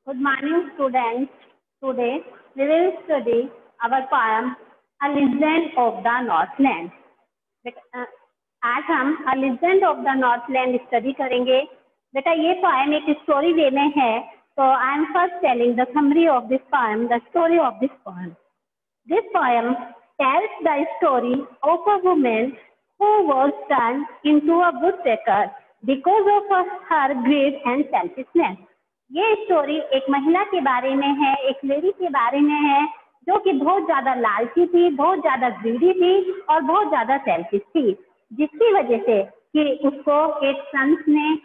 Good morning, students. Today we will study our poem A Legend of the Northland. आज हम A Legend of the Northland study करेंगे. बेटा ये poem एक story वे में है, तो I am first telling the summary of this poem, the story of this poem. This poem tells the story of a woman who was turned into a woodpecker because of her greed and selfishness. ये story एक महिला के बारे में है, एक lady के बारे में है जो कि बहुत ज्यादा लालची थी, बहुत ज्यादा ग्रीडी थी और बहुत ज्यादा सेल्फिश थी, जिसकी वजह से कि उसको एक संत ने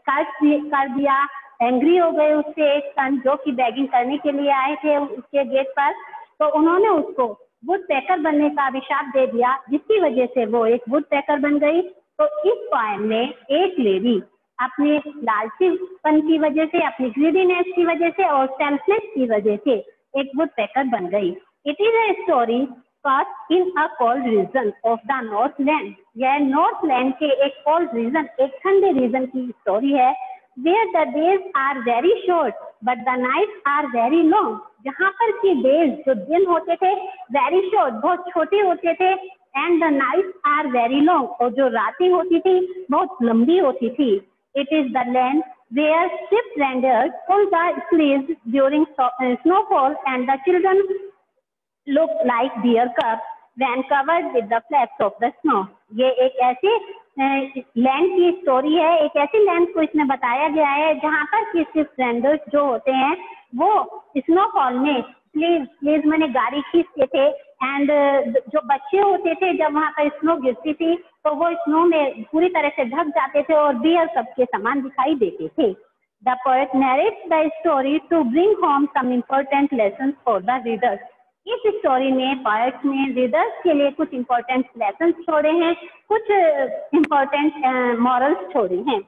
कर दिया. एंग्री हो गए उससे एक संत जो कि बैगिंग करने के लिए आए थे उसके गेट पर. तो उन्होंने उसको वुडपेकर बनने का अभिशाप दे दिया, जिसकी वजह से वो एक वुडपेकर बन गई. तो इस पोएम में एक लेडी अपने लालचीपन की वजह से, अपनी ग्रीडीनेस की वजह से और सेल्फनेस की वजह से एक वुडपेकर बन गई. It is a story caught in a cold region of the Northland. यह नॉर्थलैंड के एक कोल्ड रीजन, एक ठंडे रीजन की स्टोरी है. Where the days are very short, but the nights are very long. जहाँ पर की डेज, जो दिन होते थे, very short, बहुत छोटे होते थे, and the nights are very long, और जो रातें होती थी बहुत लंबी होती थी. It is the land where ship rangers pull the sleeves during snowfall, and the children look like bear cubs when covered with the flakes of the snow. ये एक ऐसे लैंड की स्टोरी है, एक ऐसी लैंड को इसमें बताया गया है जहाँ पर कि शिप रेंडर्स जो होते हैं वो स्नोफॉल में स्लीव्स मैंने गाड़ी खींचते थे, एंड जो बच्चे होते थे जब वहाँ पर स्नो गिरती थी तो वो स्नो में पूरी तरह से ढक जाते थे और बियर कप के समान दिखाई देते थे. The poet narrates the story to bring home some important lessons for the readers. इस स्टोरी में पोएट ने रीडर्स के लिए कुछ इम्पोर्टेंट लेसन्स छोड़े हैं, कुछ इम्पोर्टेंट मॉरल्स छोड़े हैं.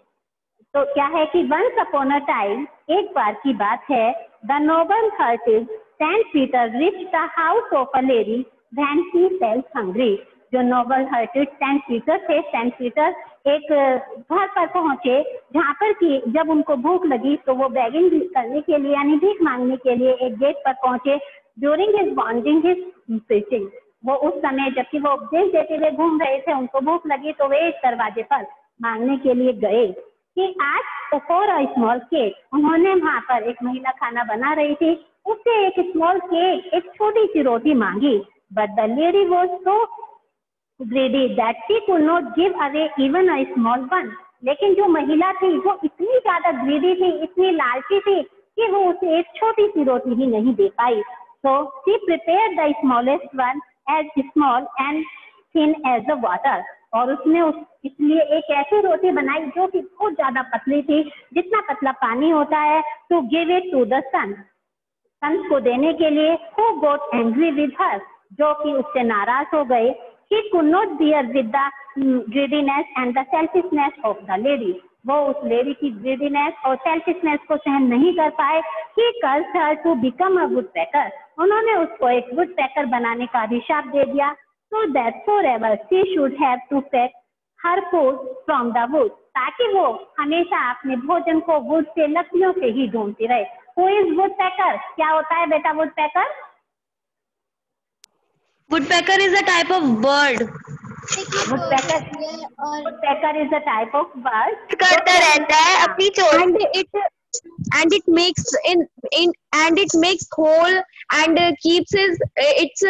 तो क्या है कि वंस अपॉन अ टाइम, एक बार की बात है, the noble hearted saint Peter reached the house of a lady when she felt hungry. जो नोबल हार्टेड सेंट पीटर थे, सेंट पीटर एक घर पर पहुंचे जहाँ पर कि जब उनको भूख लगी तो वो बैगिंग करने के लिए यानी भीख मांगने के लिए एक गेट पर पहुंचे. ड्यूरिंग हिज वॉन्डिंग हिज प्रीचिंग, वो उस समय जबकि वो उपदेश देते हुए घूम रहे थे, उनको भूख लगी तो वे इस दरवाजे पर मांगने के लिए गए कि आज फॉर अ स्मॉल केक. उन्होंने वहाँ पर एक महिला खाना बना रही थी, उससे एक स्मॉल केक, एक छोटी सी रोटी मांगी. But the lady was so greedy that she could not give away even a small one. लेकिन जो महिला थी वो इतनी ज्यादा ग्रीडी थी, इतनी लालची थी कि वो उसे एक छोटी सी रोटी भी नहीं दे पाई. So she prepared the smallest one as small and thin as the water. और उसने इसलिए एक ऐसी रोटी बनाई जो कि बहुत ज्यादा पतली थी, जितना पतला पानी होता है, to give it to the sun. सन को देने के लिए. Who got angry with her, जो कि उससे नाराज हो गए. He could not bear with the greediness and the selfishness of the lady. वो उस लेडी की ग्रीडीनेस और सेल्फिशनेस को सहन नहीं कर पाए. He cursed her to become a woodpecker. उन्होंने उसको एक वुडपेकर बनाने का अभिशाप दे दिया. So that forever she should have to peck her food from the wood. ताकि वो हमेशा अपने भोजन को वुड से, लकड़ियों से ही ढूंढती रहे. Who is woodpecker? क्या होता है बेटा woodpecker? Woodpecker is a type of bird. Woodpecker is a type of bird. करता रहता है अपनी चोंच, and it makes hole and keeps its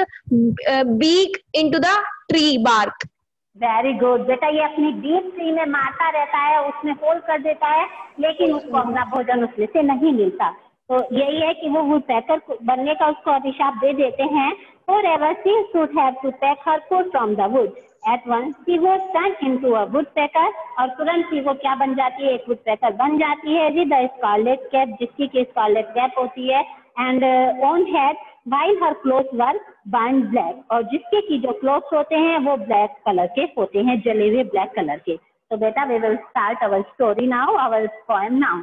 beak into the tree bark. Very good बेटा, ये अपनी डीप ट्री में मारता रहता है, उसमें होल कर देता है, लेकिन उसको अपना भोजन उसमें से नहीं मिलता. तो यही है कि वो वुडपेकर बनने का उसको अभिशाप दे देते हैं. Forever she should have to peck her food from the wood. At once she was turned into a woodpecker. और तुरंत ही वो क्या बन जाती है, एक वुडपेकर बन जाती है. With a scarlet cap, जिसकी की स्कारलेट कैप होती है, and on head while her clothes were burned black. और जिसके की जो क्लोथ्स होते हैं वो ब्लैक कलर के होते हैं, जले हुए ब्लैक कलर के. तो बेटा we will start our story now, our poem now.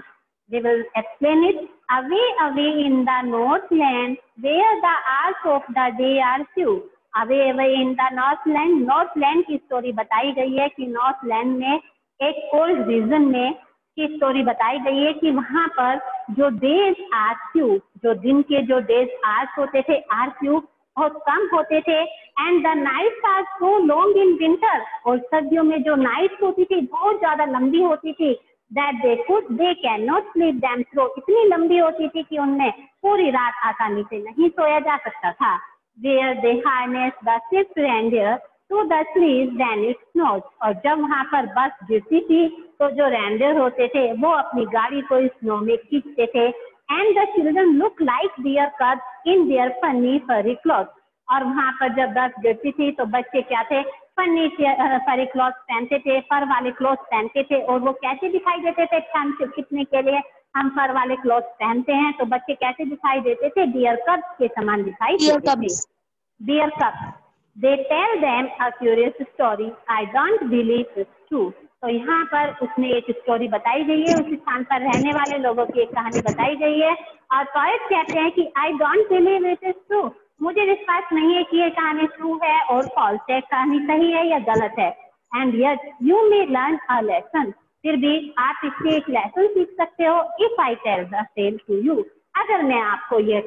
We will explain it. Away, away in the northland, where the hours of the day are few. Away, away in the northland. Northland की story बताई गई है कि Northland में एक cold region में की story बताई गई है कि वहाँ पर जो डेज आर फ्यू, जो दिन के जो डेज आर्स होते थे आर फ्यू, बहुत कम होते थे। And the nights are so long in winter, और सर्दियों में जो नाइट्स होती थी बहुत ज्यादा लंबी होती थी। That they can not sleep them through, इतनी लंबी होती थी कि उनमें पूरी रात आसानी से नहीं सोया जा सकता था। Where they harness the swift reindeer to the sledge then it snows, और जब वहां पर बस गिरती थी तो जो रेंडियर होते थे वो अपनी गाड़ी को स्नो में खींचते थे। And the children look like देयर cubs in their funny furry cloth, और वहां पर जब बर्फ गिरती थी तो बच्चे क्या थे, फनी फरी क्लॉथ पहनते थे, फर वाले क्लॉथ पहनते थे। और वो कैसे दिखाई देते थे, ठंड से छिपने के लिए हम फर वाले क्लॉथ पहनते हैं, तो बच्चे कैसे दिखाई देते थे, डियर कप्स के समान दिखाई देते थे। डियर cubs, they tell them a curious story, I don't believe it's true. तो यहाँ पर उसमें एक स्टोरी बताई गई है, उस स्थान पर रहने वाले लोगों की एक कहानी बताई गई है, और पोएट कहते हैं कि आई don't believe it is true, मुझे विश्वास नहीं है कि ये कहानी ट्रू है और फॉल्स है, कहानी सही है या गलत है। And yet you may learn a lesson, फिर भी आप इससे एक लेसन सीख सकते हो। If I tell the tale to you, अगर मैं आपको ये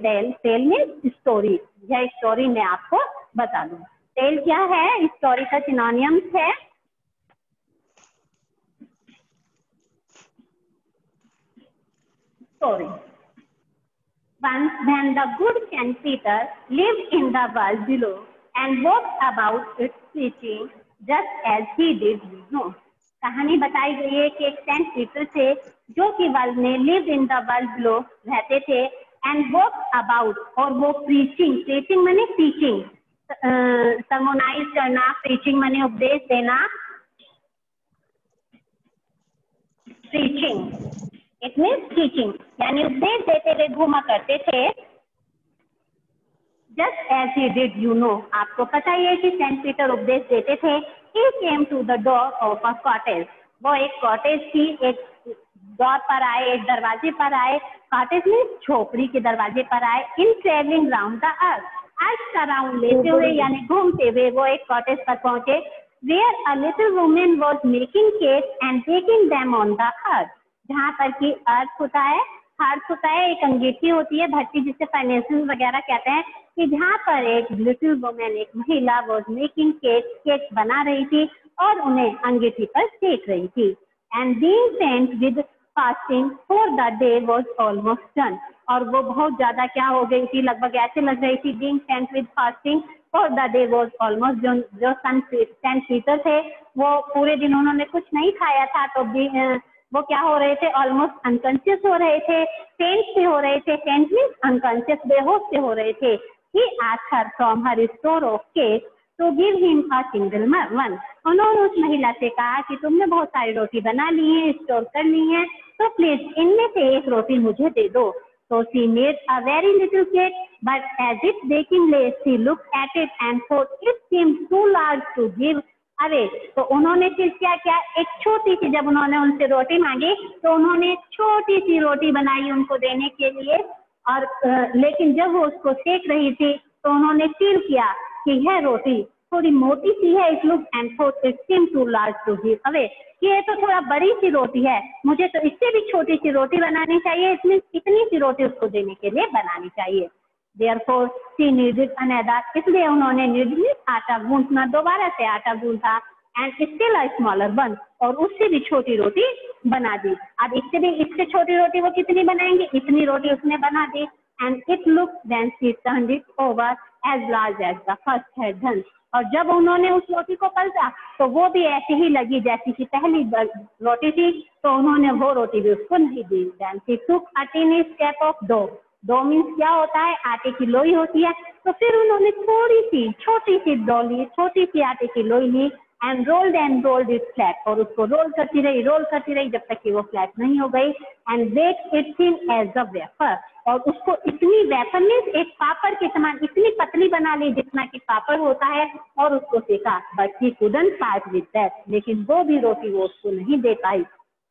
टेल में स्टोरी, यह स्टोरी मैं आपको बता दूं। टेल क्या है, स्टोरी का सिनोनिम्स है story. Once when the good Saint Peter lived in the world below and walked about its preaching just as he did know. कहानी बताई गई है कि एक सेंट पीटर थे जो कि वर्ल्ड में live in the world below रहते थे, एंड वॉक अबाउट, और वो प्रीचिंग माने टीचिंग, सरमोनाइज करना, प्रीचिंग माने उपदेश देना, प्रीचिंग इट मीन्स टीचिंग, यानी उपदेश देते हुए घूमा करते थे। Just as he did you know, आपको पता ही है कि सेंट पीटर उपदेश देते थे। He came to the door of a cottage, वो एक कॉटेज की एक डोर पर आए, एक दरवाजे पर आए, कॉटेज में झोपड़ी के दरवाजे पर आए। इन ट्रेवलिंग राउंड द अर्थ का राउंड लेते हुए यानी घूमते हुए वो एक कॉटेज पर पहुंचे। Where a little woman was making cake and baking them on the earth, जहाँ पर की अर्थ होता है, हार्थ होता है, एक अंगीठी होती है, भट्टी जिसे फाइनेंशियल वगैरह कहते हैं, कि जहाँ पर एक लिटिल वुमेन, एक महिला वॉज मेकिंग केक बना रही थी और उन्हें अंगीठी पर सेक रही थी। And being Saint with fasting for the day was almost done, और वो बहुत ज्यादा क्या हो गई थी, लगभग ऐसे लग रही थी, being Saint with fasting for the day was almost done. जो सेंट पीटर थे वो पूरे दिन उन्होंने कुछ नहीं खाया था, तो वो क्या हो रहे थे, ऑलमोस्ट अनकॉन्शियस हो रहे थे, फेंट से हो रहे थे, फेंट मीन्स अनकॉन्शियस, बेहोश से हो रहे थे। He asked her from her store of cake to give him a single one, उन्होंने उस महिला से कहा कि तुमने बहुत सारी रोटी बना ली है, स्टोर कर ली है, तो प्लीज इनमें से एक रोटी मुझे दे दो। So she made a very little cake, but as its baking lay, she looked at it and thought it seemed too large to give away. तो उन्होंने फिर क्या किया, एक छोटी सी, जब उन्होंने उनसे रोटी मांगी तो उन्होंने छोटी सी रोटी बनाई उनको देने के लिए, और लेकिन जब वो उसको सेक रही थी तो उन्होंने फील किया कि यह रोटी थोड़ी मोटी सी है, it look and thought it seem too large to give away, ये तो थोड़ा बड़ी सी रोटी है, मुझे तो इससे भी छोटी सी रोटी बनानी चाहिए, इसमें इतनी सी रोटी उसको देने के लिए बनानी चाहिए। Therefore she needed another, इसलिए उन्होंने निर्मित आटा गूंथना, दोबारा से आटा गूंथा, and still a smaller one, और उससे भी छोटी रोटी बना दी। अब इससे छोटी रोटी वो कितनी बनाएंगे, इतनी रोटी उसने बना दी। And it look then she turned it over as large as the first had done, और जब उन्होंने उस रोटी को पलटा तो वो भी ऐसी ही लगी जैसी कि पहली रोटी थी, तो उन्होंने वो रोटी भी उसको नहीं दी। Then she took a tiny scrap of dough means क्या होता है, आटे की लोई होती है, तो फिर उन्होंने थोड़ी सी छोटी सी डो ली, छोटी सी आटे की लोई ली, एंड रोल्ड इट फ्लैट, और उसको रोल करती रही जब तक कि वो फ्लैट नहीं हो गई। And bake it thin as a wafer, और उसको इतनी वेफर मीन्स एक पापड़ के समान इतनी पतली बना ली जितना कि पापड़ होता है, और उसको सेका। But he couldn't part with that, लेकिन वो भी रोटी वो उसको नहीं दे पाई।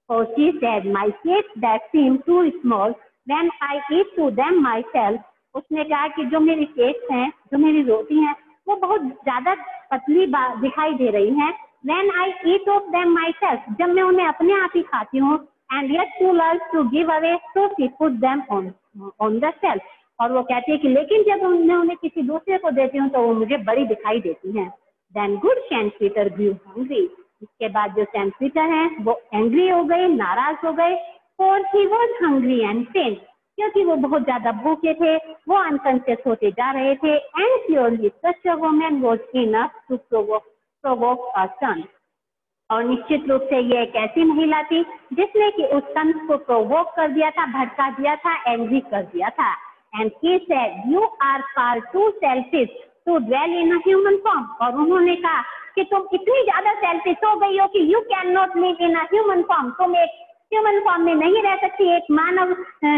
और she said my cakes that seem too small when I eat to them myself, उसने कहा कि जो मेरी केक्स हैं, जो मेरी रोटी हैं, वो बहुत ज्यादा पतली दिखाई दे रही हैं। When I eat of them my self, जब मैं उन्हें अपने आप ही खाती हूँ, and yet too large to give away, so she put them on the shelf. और वो कहती है कि लेकिन जब मैं उन्हें किसी दूसरे को देती हूँ तो वो मुझे बड़ी दिखाई देती हैं. Then good Saint Peter grew hungry. इसके बाद जो सेंट पीटर हैं वो एंग्री हो गए, नाराज हो गए. For he was hungry and faint. क्योंकि वो बहुत ज्यादा भूखे थे, वो अनकॉन्शियस होते जा रहे थे. And surely such a woman was enough to provoke a son. और निश्चित रूप से ये एक ऐसी महिला थी जिसने कि उस सन को प्रोवोक कर दिया था, भड़का दिया था, एंग्री कर दिया था. And he said, "You are far too selfish to dwell in a human form." और उन्होंने कहा कि तुम इतनी ज्यादा सेल्फिश हो गई हो कि you cannot live in a human form. तुम एक ह्यूमन फॉर्म में नहीं रह सकती, एक मानव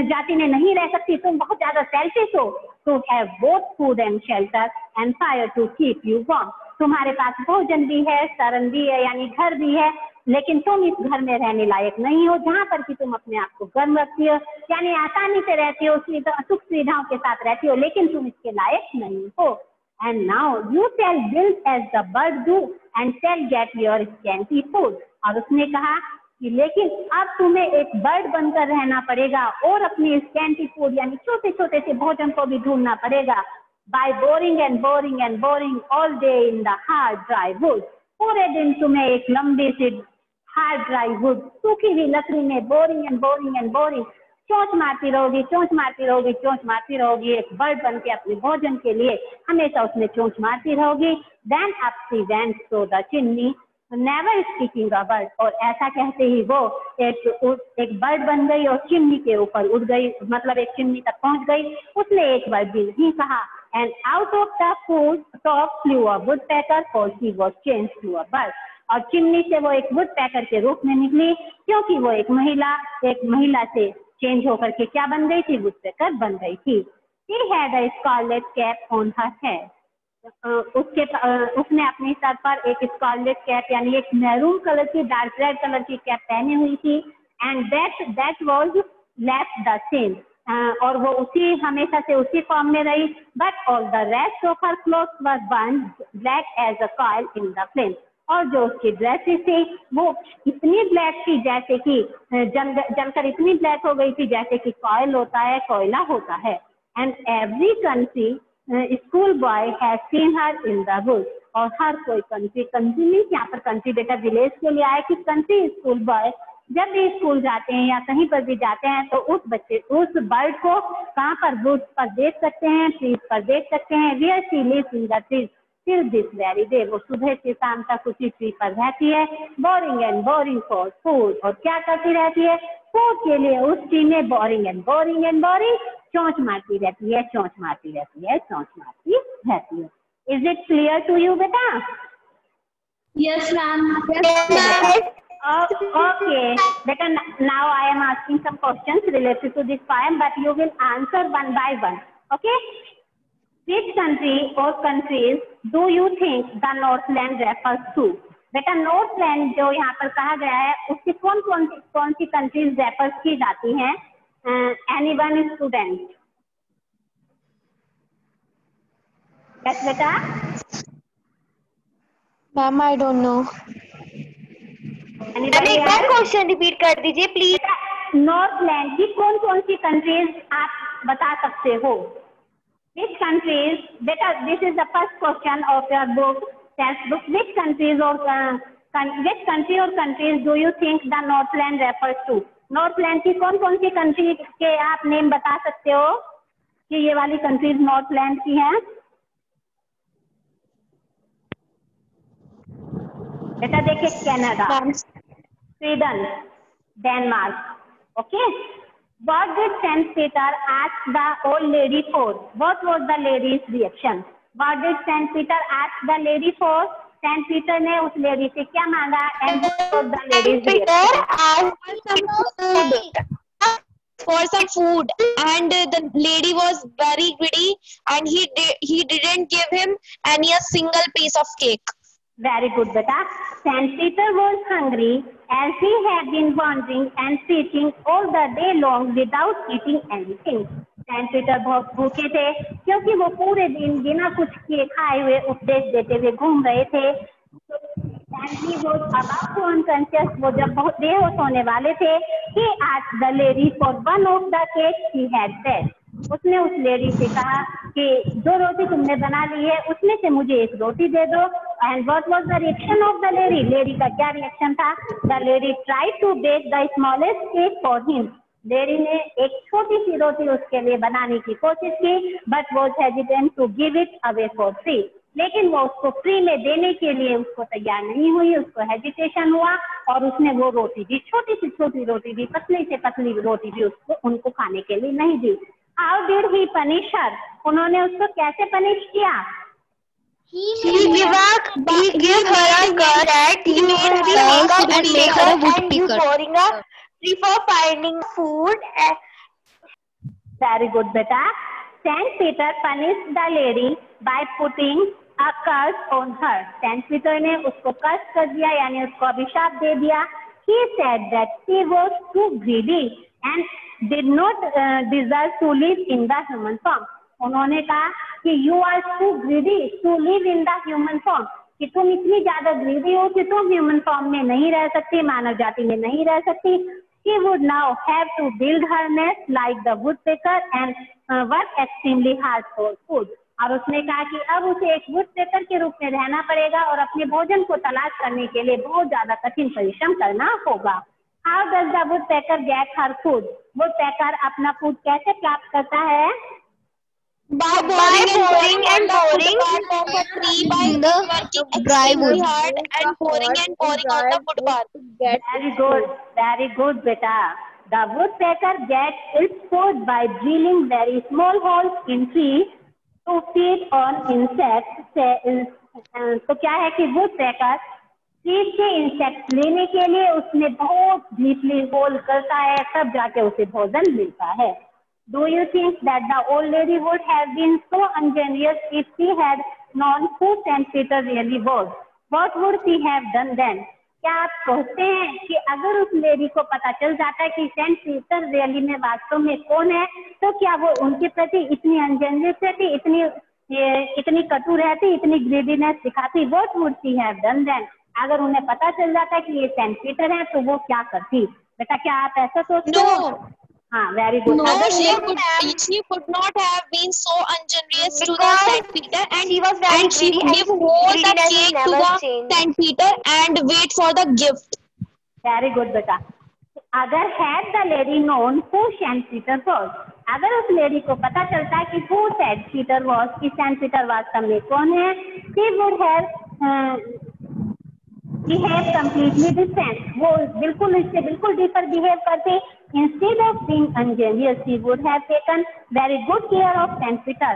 जाति में नहीं रह सकती, तुम बहुत ज्यादा सेल्फिश हो. To have both food and shelter and fire to keep you warm. तुम्हारे पास भोजन भी है, शरण भी है, यानी घर भी है, लेकिन तुम इस घर में रहने लायक नहीं हो जहाँ पर कि तुम अपने आप को गर्म रखती हो, यानी आसानी से रहती हो, सुख सुविधाओं के साथ रहती हो, लेकिन तुम इसके लायक नहीं हो. And now you shall build as the bird do and shall get your scanty food. और उसने कहा कि लेकिन अब तुम्हें एक बर्ड बनकर रहना पड़ेगा और अपने स्कैंटी फूड यानी छोटे छोटे से भोजन को भी ढूंढना पड़ेगा. By boring and boring and boring all day in the hard dry wood. पूरे दिन तुम्हें एक लंबी सी हार्ड ड्राई वुड, सूखी हुई लकड़ी में boring and boring and boring चोंच मारती रहोगी, चोंच मारती रहोगी, चोंच मारती रहोगी. एक बर्ड बन के अपने भोजन के लिए हमेशा उसमें चोंच मारती रहोगी. Then up she went to the chimney, never speaking a word. और ऐसा कहते ही वो एक बर्ड बन गई और चिमनी के ऊपर उड़ गई, मतलब एक चिमनी तक पहुंच गई. उसने एक वर्ड भी नहीं कहा. And out of the top flew a woodpecker, for she was changed to a bird. और चिमनी से वो एक वुडपेकर के रूप में निकली क्योंकि वो एक महिला से चेंज होकर के क्या बन गई थी, वुडपेकर बन गई थी. She had a scarlet cap on her head. उसने अपने सर पर एक स्कारलेट कैप यानी एक मैरून कलर की, डार्क रेड कलर की कैप पहनी हुई थी. And that was left the same. और वो उसी हमेशा से उसी फॉर्म में रही. But all the rest of her clothes were burned black as a coal in the flame. और जो उसकी ड्रेसेस थी वो इतनी ब्लैक थी जैसे कि जलकर इतनी ब्लैक हो गई थी जैसे कि कॉइल होता है, कोयला होता है. And every country school boy has seen her in the wood. और हर कोई कंट्री मीन्स यहाँ पर कंट्री बेटा विलेज के लिए आया कि कंट्री स्कूल बॉय जब भी स्कूल जाते हैं या कहीं पर भी जाते हैं तो उस बर्ड को कहाँ पर वुड पर देख सकते हैं, ट्रीज पर देख सकते हैं. Where she lives in the trees till this very day. वो सुबह से शाम तक उसी ट्री पर रहती है, boring and boring for food. और क्या करती रहती है, फूड के लिए उस ट्री में boring and boring and boring चोंच मारती रहती है, चोंच मारती रहती है, चोंच मारती रहती है. Is it clear to you बेटा? Yes, ma'am. Okay, beta, now I am asking some questions related to this poem, but you will answer one by one. Okay? Which country or countries do you think the Northland refers to? बेटा Northland जो यहाँ पर कहा गया है उसकी कौन सी countries refer की जाती हैं? Anyone student? यस बेटा. Ma'am I don't know. एक बार क्वेश्चन रिपीट कर दीजिए प्लीज. नॉर्थलैंड की कौन सी कंट्रीज आप बता सकते हो? Which countries, beta, this is the first question of your book, test book. Which countries or which country or countries do you think the Northland refers to? Northland की कौन सी country के आप नेम बता सकते हो कि ये वाली कंट्रीज नॉर्थलैंड की हैं? बेटा देखिए, Canada, Sweden, Denmark. Okay. What did Saint Peter ask the old lady for? What was the lady's reaction? What did Saint Peter ask the lady for? Saint Peter ने उस लेडी से क्या मांगा? And what was the lady's reaction? For some food, and the lady was very greedy, and he didn't give him a single piece of cake. Very good, beta. Saint Peter was hungry as he had been wandering and preaching all the day long without eating anything. Saint Peter बहुत भूखे थे क्योंकि वो पूरे दिन बिना कुछ किए खाए हुए उपदेश देते हुए घूम रहे थे. and he was about to unconscious, वो जब बहुत बेहोश होने वाले थे, he asked the lady for one of the cakes she had said. उसने उस लेडी से कहा कि जो रोटी तुमने बना ली है उसमें से मुझे एक रोटी दे दो. And what was the reaction of the lady? Lady का क्या रिएक्शन था? The lady tried to bake the smallest cake for him. Lady ने एक छोटी सी रोटी उसके लिए बनाने की कोशिश की, but was hesitant to give it away for free. लेकिन वो उसको फ्री में देने के लिए उसको तैयार नहीं हुई, उसको हेजिटेशन हुआ और उसने वो रोटी दी, छोटी सी छोटी रोटी दी, पतली से पतली रोटी दी, उसको उनको खाने के लिए नहीं दी. How did he punish her? उन्होंने उसको कैसे पनिश किया? He gave her a gun that you will be makeup and maker and you pouring a tree for finding food. Very good, beta. Saint Peter punished the lady by putting a curse on her. Saint Peter ने उसको कर्स कर दिया, यानी उसको अभिशाप दे दिया. He said that she was too greedy and did not deserve to live in the human form. उन्होंने कहा कि you are too greedy to live in the human form, कि तुम इतनी ज्यादा greedy हो कि तुम human form में नहीं रह सकती, मानव जाति में नहीं रह सकती. She would now have to build her nest like the woodpecker and work extremely hard for food. और उसने कहा कि अब उसे एक woodpecker के रूप में रहना पड़ेगा और अपने भोजन को तलाश करने के लिए बहुत ज्यादा कठिन परिश्रम करना होगा. How does the woodpecker get her food? woodpecker अपना फूड कैसे प्राप्त करता है? By boring and boring of a tree, by working dry wood. extremely hard and pouring on the wood bark. Very good, beta. The woodpecker gets its food by drilling very small holes in trees to feed on insects. तो क्या है कि woodpecker trees के insect लेने के लिए उसमें बहुत डीपली होल करता है, तब जाके उसे भोजन मिलता है. Do you think that the old lady would have been so ingenious if she had known who Saint Peter really was? What would she have done then? क्या आप सोचते हैं कि अगर उस लेडी को पता चल जाता है कि सेंट पीटर रियली में वास्तव में कौन है, तो क्या वो उनके प्रति इतनी इंजीनियस रहती, इतनी कटु रहती, इतनी ग्रीडीनेस दिखाती? What would she have done then? अगर उन्हें पता चल जाता है कि ये सेंट पीटर है तो वो क्या करती? बेटा क्या आप ऐसा सोचते हो? हाँ, very good. No, she could not have been so ingenuous to the Saint Peter, and she would give whole the cake to the Saint Peter and wait for the gift. Very good, बेटा. अगर had the lady known who Saint Peter was, अगर उस lady को पता चलता है कि who Saint Peter was, कि सेंट पीटर वास्तव में कौन है, she would have behave completely different. वो बिल्कुल इससे बिल्कुल different behave करते. Instead of being ingenious, she would have taken very good care of Saint Peter.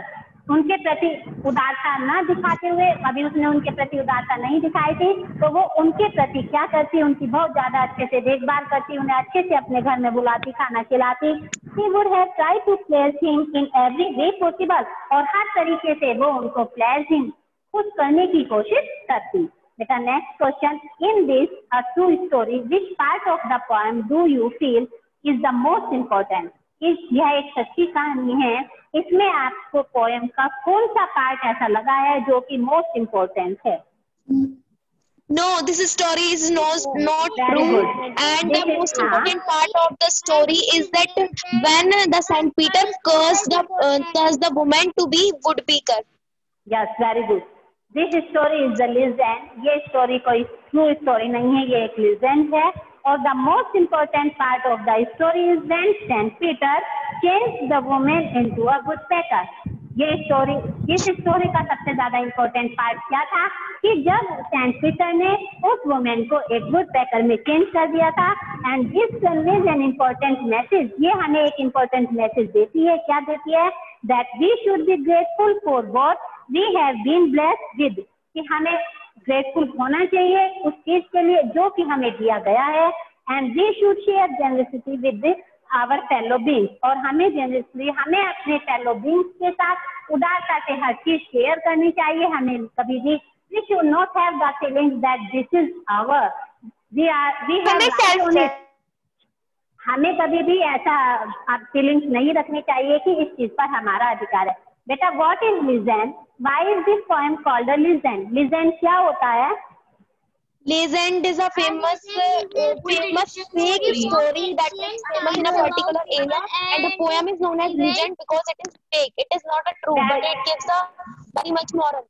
उनके प्रति उदारता न दिखाते हुए, अभी उसने उनके प्रति उदारता नहीं दिखाई थी, तो वो उनके प्रति क्या करती, उनकी बहुत ज्यादा अच्छे से देखभाल करती, उन्हें अच्छे से अपने घर में बुलाती, खाना खिलाती. She would have tried to please him in every way possible. और हर तरीके से वो उनको please him, खुश करने की कोशिश करती. बेटा next question, in this a true story which part of the poem do you feel is the most important? यह एक सच्ची कहानी है, इसमें आपको पोएम का कौन सा पार्ट ऐसा लगा है जो कि मोस्ट इम्पोर्टेंट है? No, this story is not true. And the most important part of the story is that when the Saint Peter cursed the woman to be woodpecker. Yes, very good. This story is the legend. ये story कोई true story नहीं है, ये एक legend है. और the most important part of the story is when Saint Peter changed the woman into a woodpecker. इस story का सबसे ज्यादा इम्पोर्टेंट पार्ट क्या था कि जब सेंट पीटर ने उस वुमेन को एक वुडपेकर में चेंज कर दिया था. And this conveys an important message. ये हमें एक इम्पोर्टेंट मैसेज देती है. क्या देती है? That we should be grateful for what we have been blessed with. कि हमें ग्रेटफुल होना चाहिए उस चीज के लिए जो कि हमें दिया गया है. And we should share generosity with our fellow beings. और हमें जेनरसली हमें अपने फेलो बींग्स के साथ उदारता से हर चीज शेयर करनी चाहिए. हमें कभी भी we should not have the feeling that this is our, हमें कभी भी ऐसा फीलिंग्स नहीं रखनी चाहिए कि इस चीज पर हमारा अधिकार है. बेटा what is legend? Why is this poem called a legend? Legend क्या होता है? Legend is a famous fake story that is famous in a particular area, and the poem is known as legend because it is fake. It is not a true, but it gives a very much moral.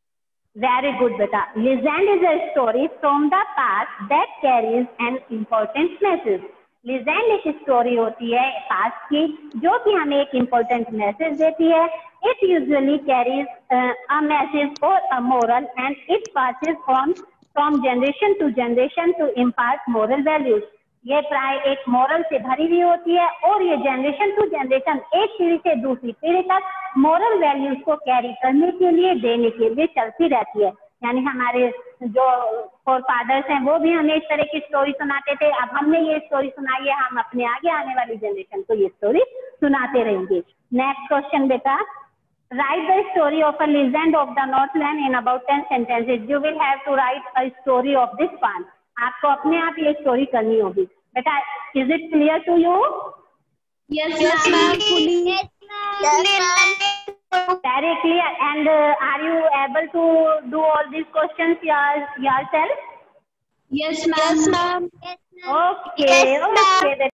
Very good, beta. Legend is a story from the past that carries an important message. Legend एक story होती है past की जो कि हमें एक important message देती है. It usually carries a message or a moral, and it passes on from generation to generation to impart moral values. ये प्राय एक मोरल से भरी हुई होती है और ये जनरेशन टू जनरेशन एक पीढ़ी से दूसरी पीढ़ी तक मोरल वैल्यूज को कैरी करने के लिए देने के लिए चलती रहती है. यानी हमारे जो फोर फादर्स हैं वो भी हमें इस तरह की स्टोरी सुनाते थे. अब हमने ये स्टोरी सुनाई है, हम अपने आगे आने वाली जनरेशन को ये स्टोरी सुनाते रहेंगे. नेक्स्ट क्वेश्चन बेटा. Write the story of a legend of the Northland in about 10 sentences. You will have to write a story of this one. आपको अपने आप ये स्टोरी करनी होगी. बेटा, is it clear to you? Yes, ma'am. Fully. Very clear. And are you able to do all these questions yourself? Yes, ma'am. Yes, ma'am. Okay. Okay.